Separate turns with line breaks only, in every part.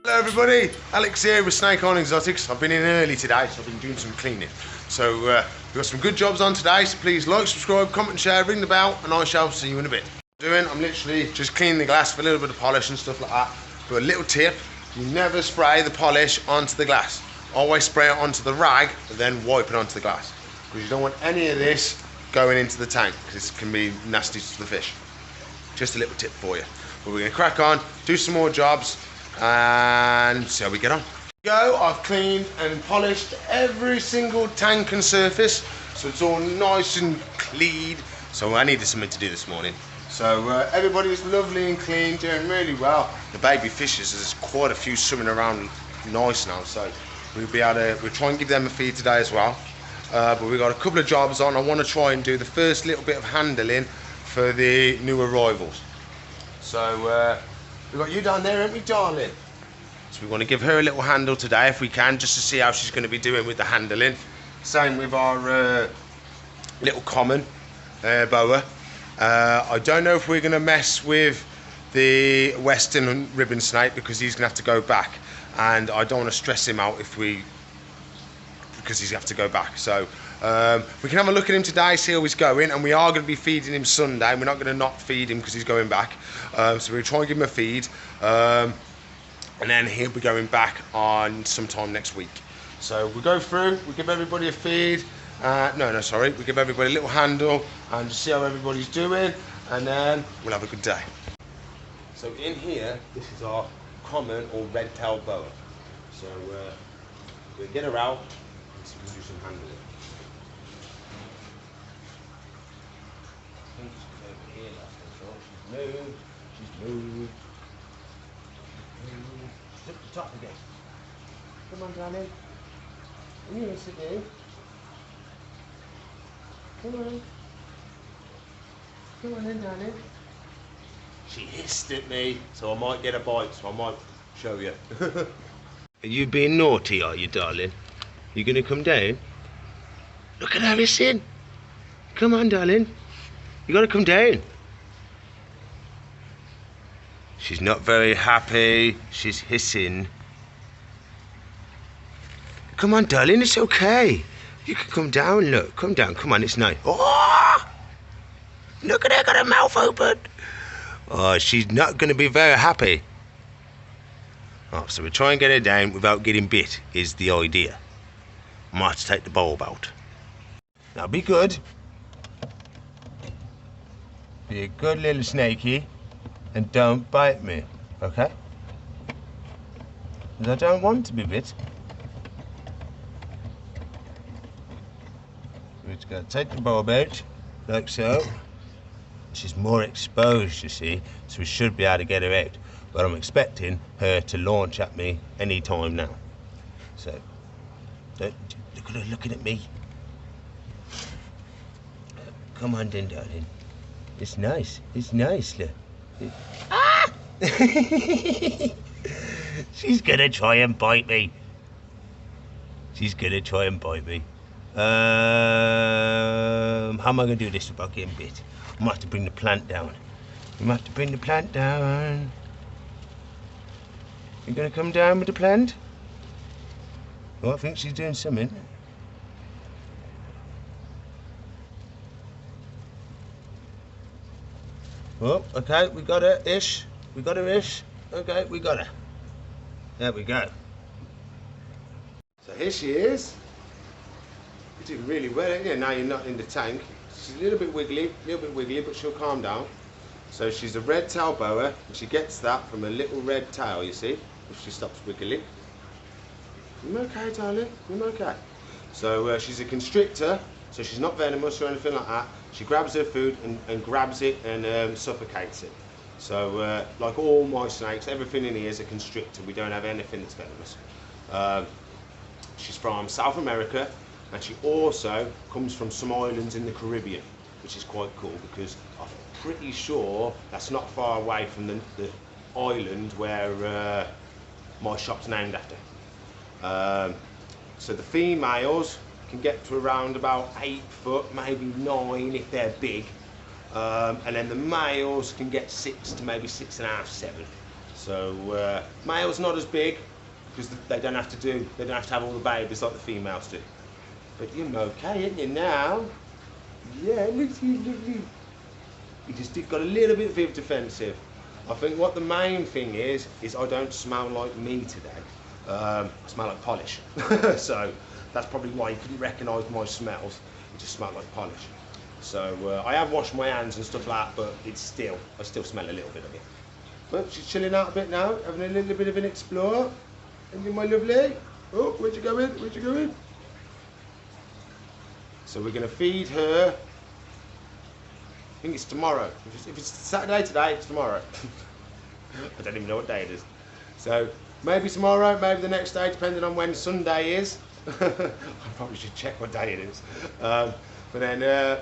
Hello everybody, Alex here with Snake On Exotics. I've been in early today, so I've been doing some cleaning. So we've got some good jobs on today, so please like, subscribe, comment and share, ring the bell, and I shall see you in a bit. I'm literally just cleaning the glass for a little bit of polish and stuff like that. But a little tip, you never spray the polish onto the glass. Always spray it onto the rag, and then wipe it onto the glass. Because you don't want any of this going into the tank, because it can be nasty to the fish. Just a little tip for you. But we're going to crack on, do some more jobs, and see how we get on. I've cleaned and polished every single tank and surface, so it's all nice and clean. So I needed something to do this morning. So everybody's lovely and clean, doing really well. The baby fishes, there's quite a few swimming around nice now, so we'll try and give them a feed today as well. But we've got a couple of jobs on. I want to try and do the first little bit of handling for the new arrivals. So we've got you down there, haven't we, darling? So we want to give her a little handle today if we can, just to see how she's going to be doing with the handling. Same with our little common boa. I don't know if we're going to mess with the western ribbon snake, because he's going to have to go back, and I don't want to stress him out because he's going to have to go back. So we can have a look at him today, see how he's going, and we are going to be feeding him Sunday. We're not going to not feed him because he's going back. So we'll try and give him a feed, and then he'll be going back on sometime next week. So we'll go through, we'll give everybody a feed. We give everybody a little handle and just see how everybody's doing, and then we'll have a good day. So in here, this is our common or red-tailed boa. So we'll get her out and so we'll do some handling. I think she's over here, that's for sure. She's moved. She's up the top again. Come on, darling. Come here, sit down. Come on. Come on in, darling. She hissed at me, so I might get a bite, so I might show you. Are you being naughty, are you, darling? You gonna come down? Look at her hissing. Come on, darling. You gotta come down. She's not very happy. She's hissing. Come on, darling, it's okay. You can come down, look. Come down, come on, it's nice. Oh! Look at her, got her mouth open. Oh, she's not going to be very happy. Oh, so we try and get her down without getting bit, is the idea. Might have to take the bulb out. Now be good. Be a good little snaky, and don't bite me, okay? Because I don't want to be bit. We're just going to take the bulb out, like so. She's more exposed, you see, so we should be able to get her out. But I'm expecting her to launch at me any time now. So, look at her looking at me. Come on then, darling. It's nice. It's nice, look. Ah! She's gonna try and bite me. She's gonna try and bite me. How am I gonna do this without getting bit? I might have to bring the plant down. We might have to bring the plant down. You gonna come down with the plant? Oh, I think she's doing something. Oh, okay, we got her ish. We got her ish. Okay, we got her. There we go. So here she is. You're doing really well, aren't you? Now you're not in the tank. She's a little bit wiggly, but she'll calm down. So she's a red tail boa, and she gets that from a little red tail, you see, if she stops wiggling. I'm okay, darling, I'm okay. So she's a constrictor, so she's not venomous or anything like that. She grabs her food and grabs it and suffocates it. So like all my snakes, everything in here is a constrictor. We don't have anything that's venomous. She's from South America, and she also comes from some islands in the Caribbean, which is quite cool because I'm pretty sure that's not far away from the island where my shop's named after. So the females can get to around about 8 foot, maybe 9 if they're big. And then the males can get 6 to maybe 6.5, 7.
So males not as big because they don't have to have all the babies like the females do. But you're okay, ain't you now? Yeah, look, you just got a little bit of defensive. I think what the main thing is I don't smell like me today. I smell like polish. So that's probably why you couldn't recognise my smells. It just smelled like polish. So I have washed my hands and stuff like that, but I still smell a little bit of it. But she's chilling out a bit now, having a little bit of an explore. And you, my lovely. Oh, where'd you go in? Where'd you go in? So we're going to feed her. I think it's tomorrow. If it's Saturday today, it's tomorrow. I don't even know what day it is. So maybe tomorrow, maybe the next day, depending on when Sunday is. I probably should check what day it is. But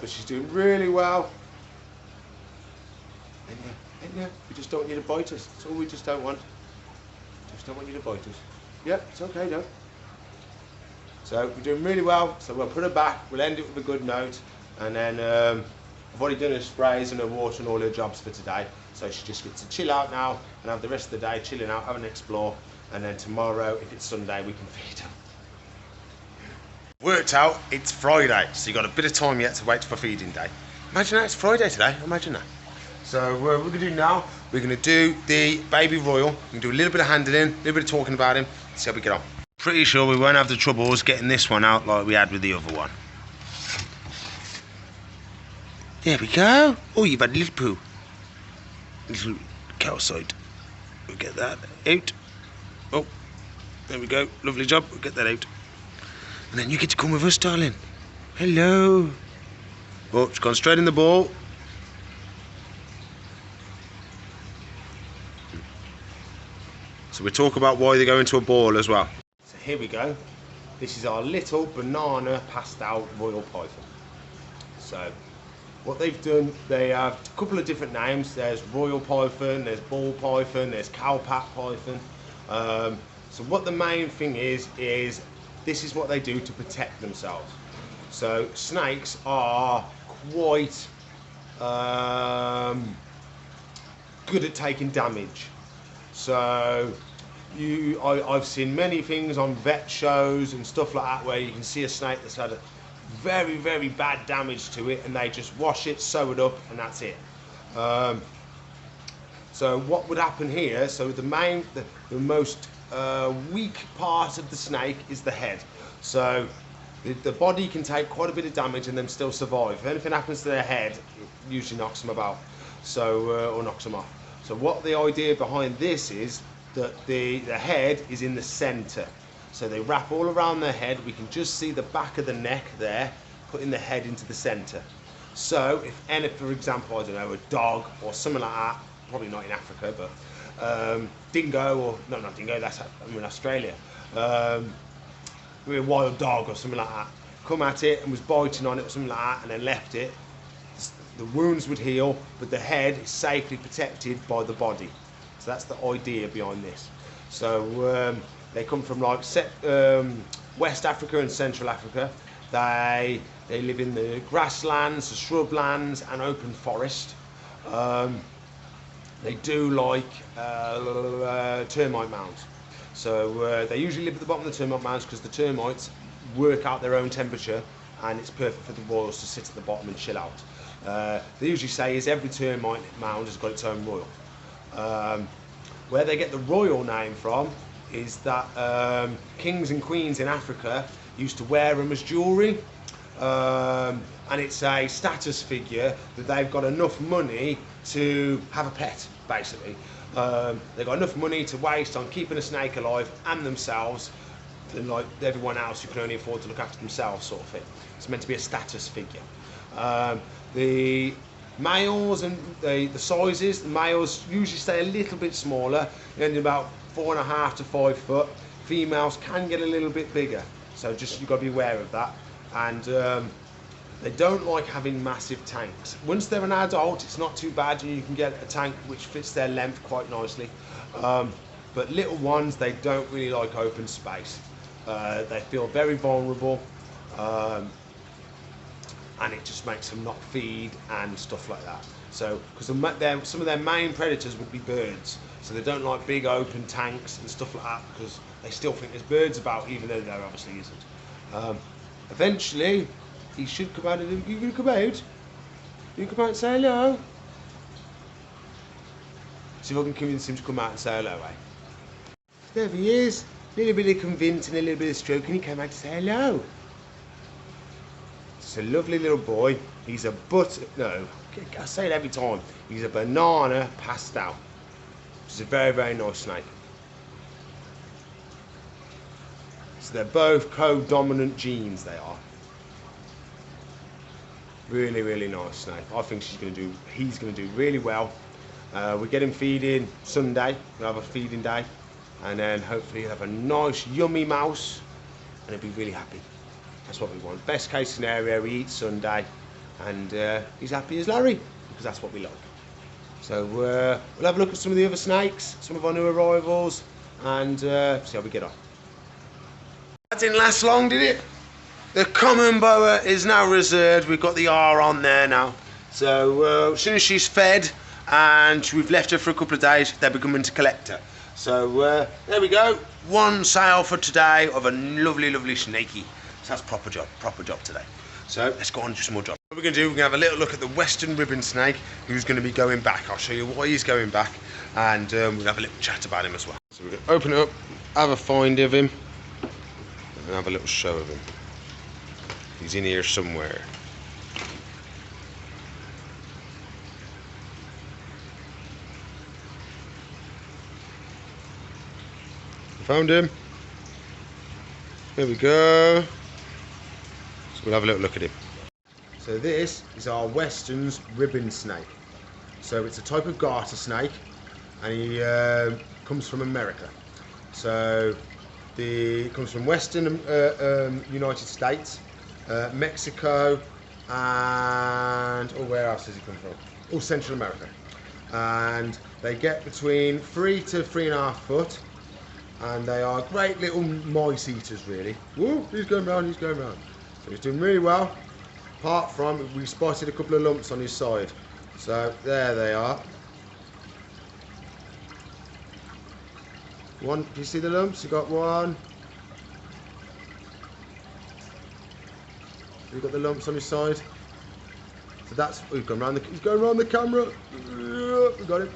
she's doing really well. And we just don't want you to bite us. That's all we just don't want. Just don't want you to bite us. Yep, it's okay, though. So we're doing really well. So we'll put her back. We'll end it with a good note, and then I've already done her sprays and her water and all her jobs for today. So she just gets to chill out now and have the rest of the day chilling out, having an explore, and then tomorrow, if it's Sunday, we can feed her.
Worked out, it's Friday, so you got a bit of time yet to wait for feeding day. Imagine that, it's Friday today, imagine that. So what we're going to do now, we're going to do the baby royal. We're going to do a little bit of handling, a little bit of talking about him, see how we get on. Pretty sure we won't have the troubles getting this one out like we had with the other one. There we go. Oh, you've had a little poo. Little cow side. We'll get that out. Oh, there we go. Lovely job. We'll get that out. And then you get to come with us, darling. Hello. Oh, she's gone straight in the ball. So we talk about why they go into a ball as well.
So here we go. This is our little banana pastel royal python. So what they've done, they have a couple of different names. There's royal python, there's ball python, there's cowpat python. So what the main thing is this is what they do to protect themselves. So snakes are quite good at taking damage. So I've seen many things on vet shows and stuff like that where you can see a snake that's had a very, very bad damage to it, and they just wash it, sew it up, and that's it. So what would happen here, so the most weak part of the snake is the head. So the body can take quite a bit of damage and then still survive. If anything happens to their head, it usually knocks them about, so or knocks them off. So what the idea behind this is that the head is in the center. So they wrap all around their head. We can just see the back of the neck there, putting the head into the center. So if any, for example, I don't know, a dog or something like that, probably not in Africa, but dingo, or no, not dingo, that's in Australia. A wild dog or something like that, come at it and was biting on it or something like that, and then left it, the wounds would heal, but the head is safely protected by the body. So that's the idea behind this. So they come from like West Africa and Central Africa. They live in the grasslands, the shrublands, and open forest. They do like termite mounds. So they usually live at the bottom of the termite mounds because the termites work out their own temperature, and it's perfect for the royals to sit at the bottom and chill out. They usually say is every termite mound has got its own royal. Where they get the royal name from is that kings and queens in Africa used to wear them as jewellery, and it's a status figure that they've got enough money to have a pet, basically. They've got enough money to waste on keeping a snake alive and themselves than like everyone else who can only afford to look after themselves, sort of thing. It's meant to be a status figure. The males and the sizes, the males usually stay a little bit smaller, ending about 4.5 to 5 foot. Females can get a little bit bigger, so just you've got to be aware of that. And they don't like having massive tanks. Once they're an adult, it's not too bad, and you can get a tank which fits their length quite nicely. But little ones, they don't really like open space. They feel very vulnerable, and it just makes them not feed and stuff like that. So, because some of their main predators would be birds. So they don't like big open tanks and stuff like that because they still think there's birds about, even though there obviously isn't. Eventually, he should come out of them. You gonna come out? You can come out and say hello? See if I can convince him to come out and say hello, eh? There he is. A little bit of convincing, a little bit of stroking. He came out to say hello. It's a lovely little boy. He's a I say it every time. He's a banana pastel. It's a very, very nice snake. So they're both co-dominant genes, they are. Really, really nice snake. I think he's going to do really well. We get him feeding Sunday. We'll have a feeding day. And then hopefully he'll have a nice, yummy mouse. And he'll be really happy. That's what we want. Best case scenario, he eats Sunday. And he's happy as Larry. Because that's what we like. So we'll have a look at some of the other snakes. Some of our new arrivals. And see how we get on. That didn't last long, did it? The common boa is now reserved. We've got the R on there now. So as soon as she's fed and we've left her for a couple of days, they'll be coming to collect her. So there we go. One sale for today of a lovely, lovely snaky. So that's proper job today. So let's go on and do some more jobs. What we're going to do, we're going to have a little look at the Western ribbon snake who's going to be going back. I'll show you why he's going back and we'll have a little chat about him as well. So we're going to open it up, have a find of him and have a little show of him. He's in here somewhere. Found him. There we go. So we'll have a little look at him. So this is our Western's ribbon snake. So it's a type of garter snake and he comes from America. So it comes from Western United States. Mexico and where else does he come from? Central America. And they get between 3 to 3.5 foot, and they are great little mice eaters, really. Whoa, he's going round, he's going round. So he's doing really well. Apart from, we spotted a couple of lumps on his side. So there they are. One, do you see the lumps? You got one. You've got the lumps on his side. So that's, he's going around the camera. We got him.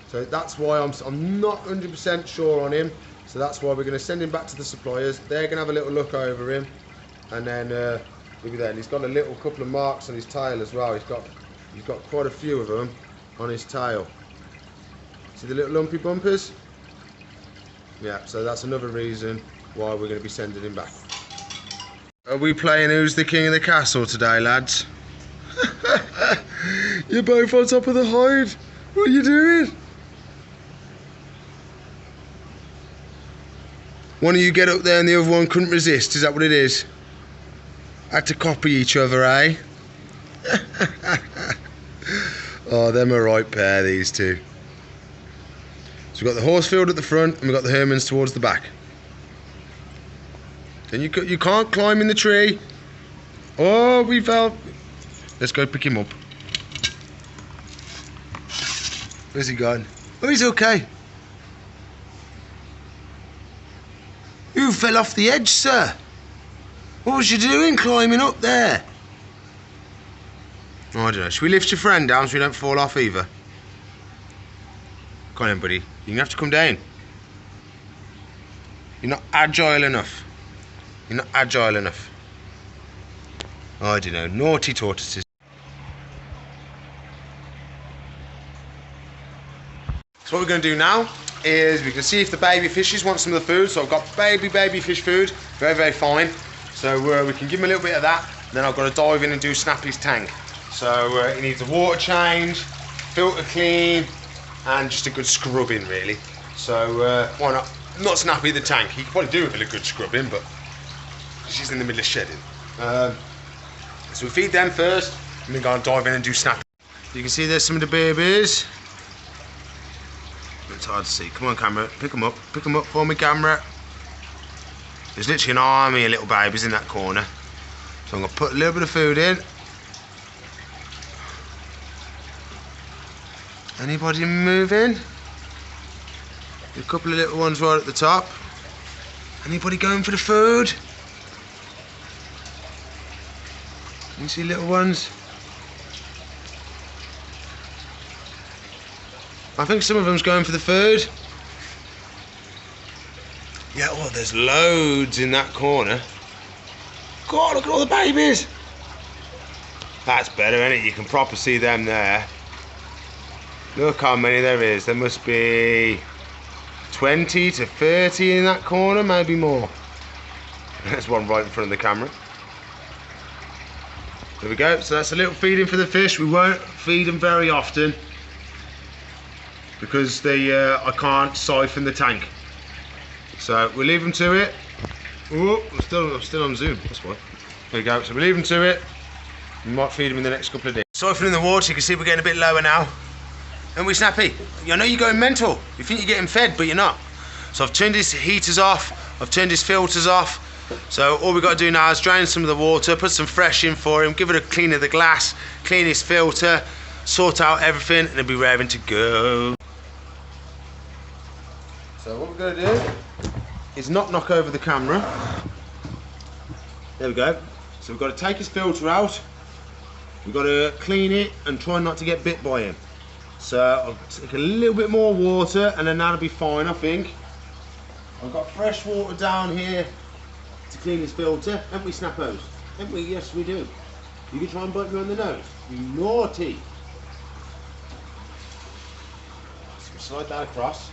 So that's why I'm not 100% sure on him. So that's why we're going to send him back to the suppliers. They're going to have a little look over him, and then he'll be there. And he's got a couple of marks on his tail as well. He's got quite a few of them on his tail. See the little lumpy bumpers? Yeah. So that's another reason why we're going to be sending him back. Are we playing Who's the King of the Castle today, lads? You're both on top of the hide. What are you doing? One of you get up there and the other one couldn't resist. Is that what it is? Had to copy each other, eh? Oh, them a right pair, these two. So we've got the horse field at the front and we've got the Hermans towards the back. And you can't climb in the tree. Oh, we fell. Let's go pick him up. Where's he gone? Oh, he's okay. You fell off the edge, sir. What was you doing climbing up there? Oh, I don't know. Should we lift your friend down so we don't fall off either? Come on then, buddy. You're going to have to come down. You're not agile enough. You're not agile enough. Oh, I don't know. Naughty tortoises. So what we're going to do now is we can see if the baby fishes want some of the food. So I've got baby fish food. Very, very fine. So we can give him a little bit of that. Then I've got to dive in and do Snappy's tank. So he needs a water change, filter clean, and just a good scrubbing, really. So why not? Not Snappy the tank. He could probably do with a good scrubbing, but she's in the middle of shedding. So we feed them first, and then go and dive in and do Snappy. You can see there's some of the babies. It's hard to see. Come on, camera. Pick them up. Pick them up for me, camera. There's literally an army of little babies in that corner. So I'm going to put a little bit of food in.
Anybody moving? A couple of little ones right at the top. Anybody going for the food? You see little ones? I think some of them's going for the food. Yeah, oh, there's loads in that corner. God, look at all the babies. That's better, isn't it? You can proper see them there. Look how many there is. There must be 20 to 30 in that corner, maybe more. There's one right in front of the camera. There we go. So that's a little feeding for the fish. We won't feed them very often because I can't siphon the tank. So we'll leave them to it. Oh, I'm still on zoom. That's why. There we go. So we'll leave them to it. We might feed them in the next couple of days. Siphoning the water. You can see we're getting a bit lower now. And we Snappy. I know you're going mental. You think you're getting fed, but you're not. So I've turned his heaters off. I've turned his filters off. So all we've got to do now is drain some of the water, put some fresh in for him, give it a clean of the glass, clean his filter, sort out everything, and he'll be raring to go. So what we're going to do is not knock over the camera. There we go. So we've got to take his filter out. We've got to clean it and try not to get bit by him. So I'll take a little bit more water and then that'll be fine, I think. I've got fresh water down here to clean his filter. Haven't we, Snappos? Haven't we? Yes, we do. You can try and bite me on the nose. You naughty. So we slide that across.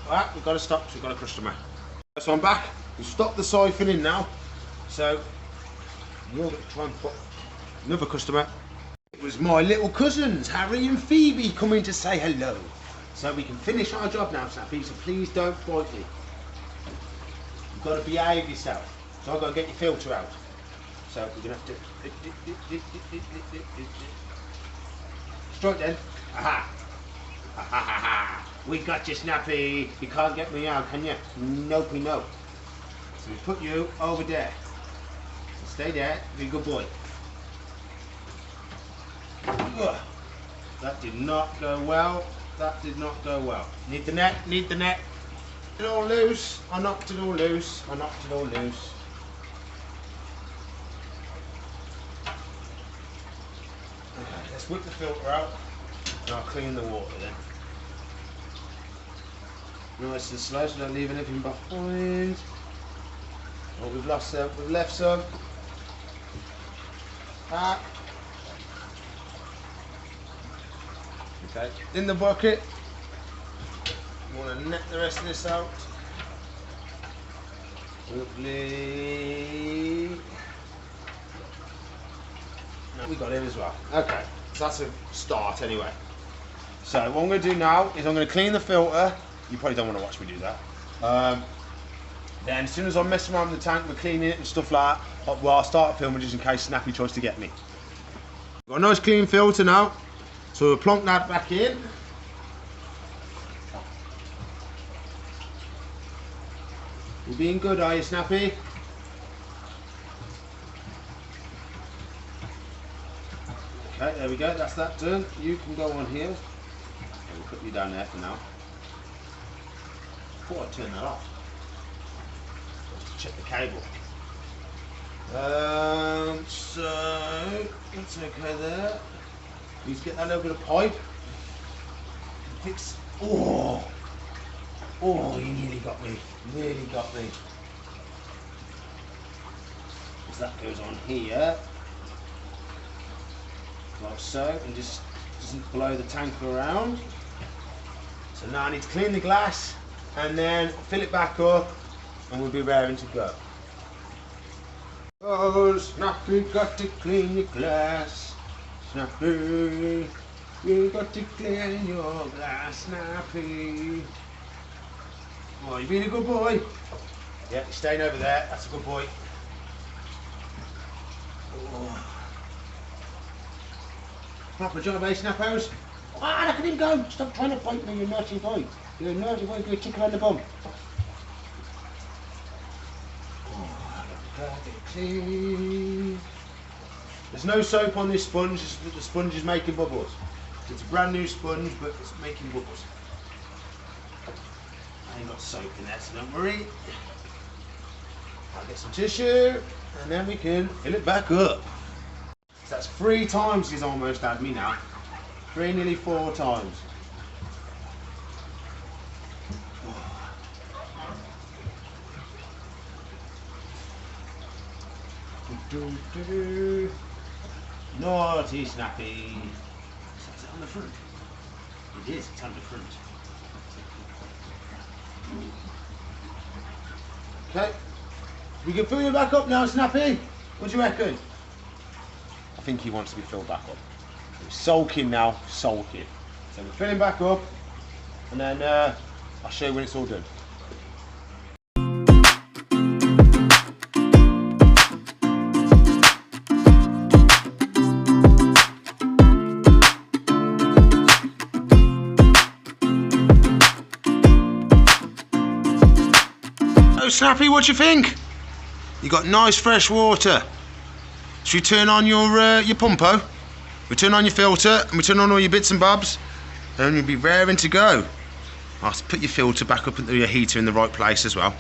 Right, we've got to stop because we've got a customer. So I'm back. We've stopped the siphoning now. So we're going to try and put another customer. It was my little cousins, Harry and Phoebe, coming to say hello. So we can finish our job now, Snappy, so please don't bite me. You've got to behave yourself. So I've got to get your filter out. So we're going to have to... Strike then. Aha! Ha ha ha ha! We got you, Snappy. You can't get me out, can you? Nope, no. So we put you over there. So stay there, be a good boy. Ugh. That did not go well. That did not go well. Need the net, need the net. It all loose. I knocked it all loose. I knocked it all loose. Okay, let's whip the filter out. And I'll clean the water then. Nice and slow so don't leave anything behind. Oh, we've lost some, we've left some. Ah. Okay, in the bucket. You want to net the rest of this out. Lovely. No, we got him as well. Okay, so that's a start anyway. So what I'm going to do now is I'm going to clean the filter. You probably don't want to watch me do that. Then as soon as I'm messing around with the tank, we're cleaning it and stuff like that, well, I'll start filming just in case Snappy tries to get me. Got a nice clean filter now. So we'll plonk that back in. You're being good, are you, Snappy? Okay, there we go, that's that done. You can go on here. We'll put you down there for now. Thought I'd turn that off. Just to check the cable. So that's okay there. Please get that little bit of pipe. Fix. Oh, oh, you nearly got me. Nearly got me. Because that goes on here, like so, and just doesn't blow the tank around. So now I need to clean the glass and then fill it back up, and we'll be raring to go. Oh, Snappy, got to clean your glass. Snappy, you got to clean your glass, Snappy. Oh, you being a good boy? Yeah, you're staying over there. That's a good boy. Oh. Proper job, eh, Snappos? Ah, look at him go! Stop trying to bite me, you naughty boy. You're a naughty boy, you're a tickle on the bum. Oh, clean. There's no soap on this sponge, the sponge is making bubbles.
It's a brand new sponge, but it's making bubbles. I ain't got soap in there, so don't worry. I'll get some tissue, and then we can fill it back up. So that's 3 times he's almost had me now. 3, nearly 4 times. Naughty Snappy. Is it on the front? It is, it's on the front. Okay. We can fill you back up now, Snappy. What do you reckon? I think he wants to be filled back up. He's sulking now, sulking. So we're filling back up, and then I'll show you when it's all done. Oh, Snappy, what do you think? You got nice fresh water. Should we turn on your pumpo? We turn on your filter and we turn on all your bits and bobs, and you'll be raring to go. I'll put your filter back up into your heater in the right place as well.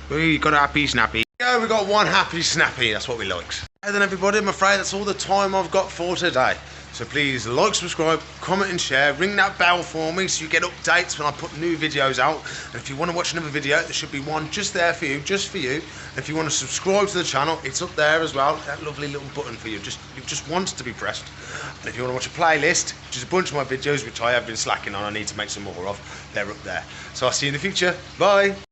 We got a happy Snappy. Yeah, we got one happy Snappy. That's what we like. And then everybody, I'm afraid that's all the time I've got for today. So please like, subscribe, comment and share. Ring that bell for me so you get updates when I put new videos out. And if you want to watch another video, there should be one just there for you, just for you. And if you want to subscribe to the channel, it's up there as well. That lovely little button for you. It just wants to be pressed. And if you want to watch a playlist, which is a bunch of my videos which I have been slacking on, I need to make some more of, they're up there. So I'll see you in the future. Bye.